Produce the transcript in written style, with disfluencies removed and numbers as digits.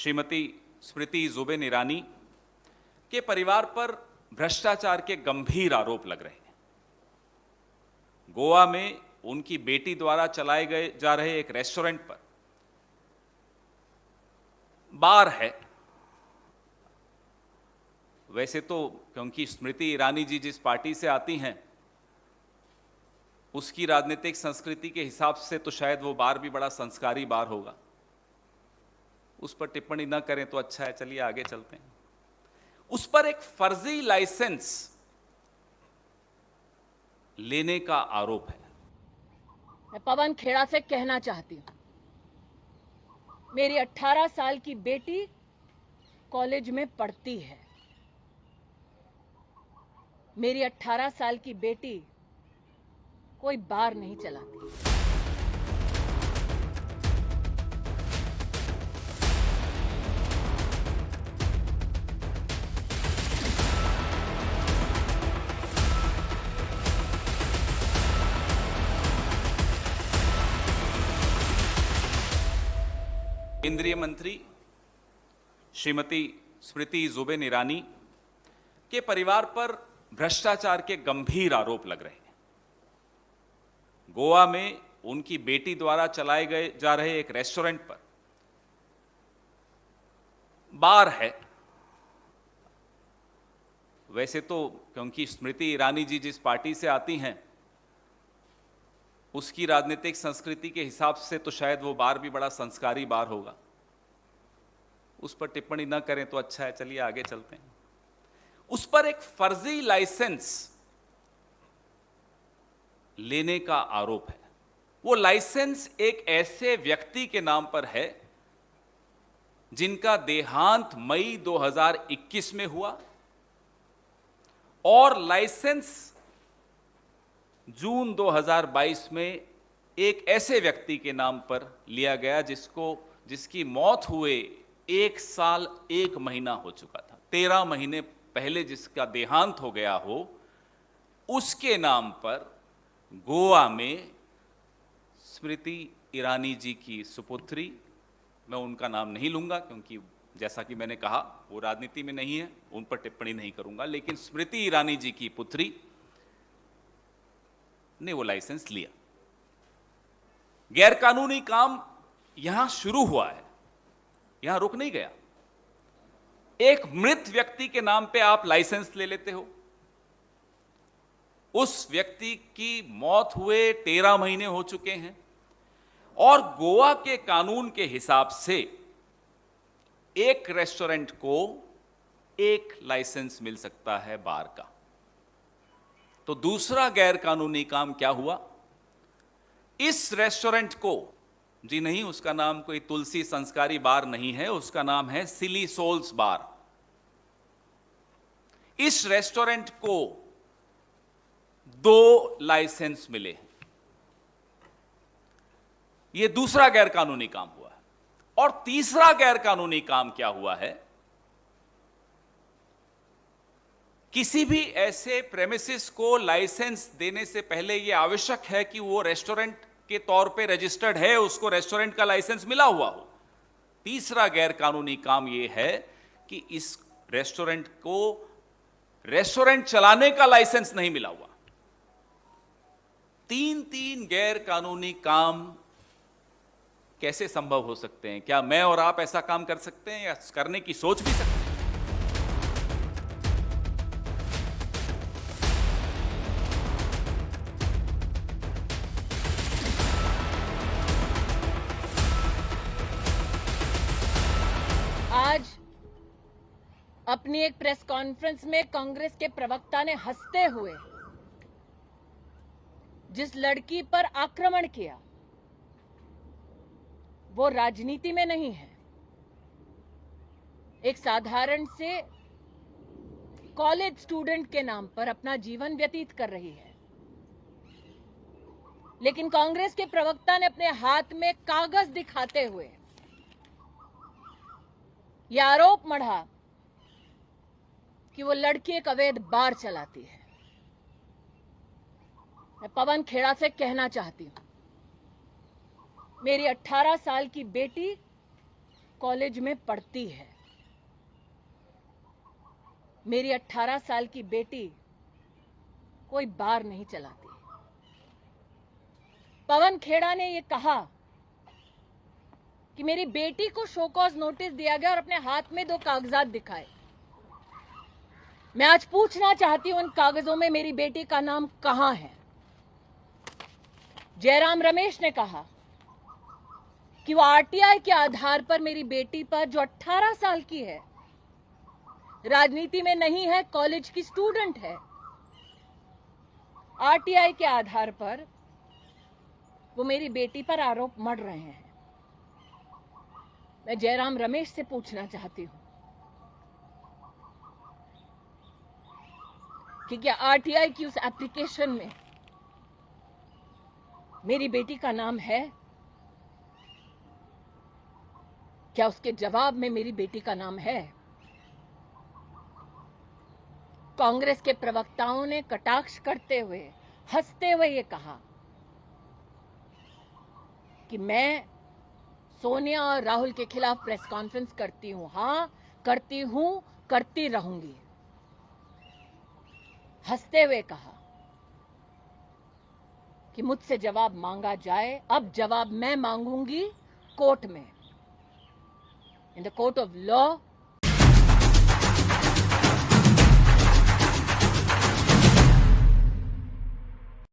श्रीमती स्मृति जुबिन ईरानी के परिवार पर भ्रष्टाचार के गंभीर आरोप लग रहे हैं। गोवा में उनकी बेटी द्वारा चलाए गए जा रहे एक रेस्टोरेंट पर बार है। वैसे तो क्योंकि स्मृति ईरानी जी जिस पार्टी से आती हैं उसकी राजनीतिक संस्कृति के हिसाब से तो शायद वो बार भी बड़ा संस्कारी बार होगा। उस पर टिप्पणी न करें तो अच्छा है। चलिए आगे चलते हैं। उस पर एक फर्जी लाइसेंस लेने का आरोप है। मैं पवन खेड़ा से कहना चाहती हूं, मेरी 18 साल की बेटी कॉलेज में पढ़ती है। मेरी 18 साल की बेटी कोई बार नहीं चलाती। केंद्रीय मंत्री श्रीमती स्मृति जुबिन ईरानी के परिवार पर भ्रष्टाचार के गंभीर आरोप लग रहे हैं। गोवा में उनकी बेटी द्वारा चलाए गए जा रहे एक रेस्टोरेंट पर बार है। वैसे तो क्योंकि स्मृति ईरानी जी जिस पार्टी से आती हैं उसकी राजनीतिक संस्कृति के हिसाब से तो शायद वो बार भी बड़ा संस्कारी बार होगा। उस पर टिप्पणी न करें तो अच्छा है। चलिए आगे चलते हैं। उस पर एक फर्जी लाइसेंस लेने का आरोप है। वो लाइसेंस एक ऐसे व्यक्ति के नाम पर है जिनका देहांत मई 2021 में हुआ और लाइसेंस जून 2022 में एक ऐसे व्यक्ति के नाम पर लिया गया जिसकी मौत हुए 1 साल 1 महीना हो चुका था। 13 महीने पहले जिसका देहांत हो गया हो उसके नाम पर गोवा में स्मृति ईरानी जी की सुपुत्री, मैं उनका नाम नहीं लूंगा क्योंकि जैसा कि मैंने कहा वो राजनीति में नहीं है, उन पर टिप्पणी नहीं करूंगा, लेकिन स्मृति ईरानी जी की पुत्री ने वो लाइसेंस लिया। गैरकानूनी काम यहां शुरू हुआ है, यहां रुक नहीं गया। एक मृत व्यक्ति के नाम पे आप लाइसेंस ले लेते हो। उस व्यक्ति की मौत हुए 13 महीने हो चुके हैं और गोवा के कानून के हिसाब से एक रेस्टोरेंट को एक लाइसेंस मिल सकता है बार का। तो दूसरा गैरकानूनी काम क्या हुआ? इस रेस्टोरेंट को, जी नहीं, उसका नाम कोई तुलसी संस्कारी बार नहीं है, उसका नाम है सिली सोल्स बार। इस रेस्टोरेंट को 2 लाइसेंस मिले। यह दूसरा गैरकानूनी काम हुआ है। और तीसरा गैरकानूनी काम क्या हुआ है? किसी भी ऐसे प्रेमिसेस को लाइसेंस देने से पहले यह आवश्यक है कि वो रेस्टोरेंट के तौर पे रजिस्टर्ड है, उसको रेस्टोरेंट का लाइसेंस मिला हुआ हो। तीसरा गैरकानूनी काम यह है कि इस रेस्टोरेंट को रेस्टोरेंट चलाने का लाइसेंस नहीं मिला हुआ। 3 गैरकानूनी काम कैसे संभव हो सकते हैं? क्या मैं और आप ऐसा काम कर सकते हैं या करने की सोच भी सकते हैं? आज अपनी एक प्रेस कॉन्फ्रेंस में कांग्रेस के प्रवक्ता ने हंसते हुए जिस लड़की पर आक्रमण किया वो राजनीति में नहीं है, एक साधारण से कॉलेज स्टूडेंट के नाम पर अपना जीवन व्यतीत कर रही है। लेकिन कांग्रेस के प्रवक्ता ने अपने हाथ में कागज दिखाते हुए यह आरोप मढ़ा कि वो लड़की एक अवैध बार चलाती है। मैं पवन खेड़ा से कहना चाहती हूं, मेरी 18 साल की बेटी कॉलेज में पढ़ती है। मेरी 18 साल की बेटी कोई बार नहीं चलाती। पवन खेड़ा ने यह कहा कि मेरी बेटी को शो कॉज नोटिस दिया गया और अपने हाथ में 2 कागजात दिखाए। मैं आज पूछना चाहती हूं उन कागजों में मेरी बेटी का नाम कहां है। जयराम रमेश ने कहा कि वो आरटीआई के आधार पर मेरी बेटी पर, जो 18 साल की है, राजनीति में नहीं है, कॉलेज की स्टूडेंट है, आरटीआई के आधार पर वो मेरी बेटी पर आरोप मढ़ रहे हैं। मैं जयराम रमेश से पूछना चाहती हूं कि क्या आरटीआई की उस एप्लीकेशन में मेरी बेटी का नाम है? क्या उसके जवाब में मेरी बेटी का नाम है? कांग्रेस के प्रवक्ताओं ने कटाक्ष करते हुए, हंसते हुए ये कहा कि मैं सोनिया और राहुल के खिलाफ प्रेस कॉन्फ्रेंस करती हूं। हां, करती हूं, करती रहूंगी। हंसते हुए कहा कि मुझसे जवाब मांगा जाए। अब जवाब मैं मांगूंगी कोर्ट में, in the court of law,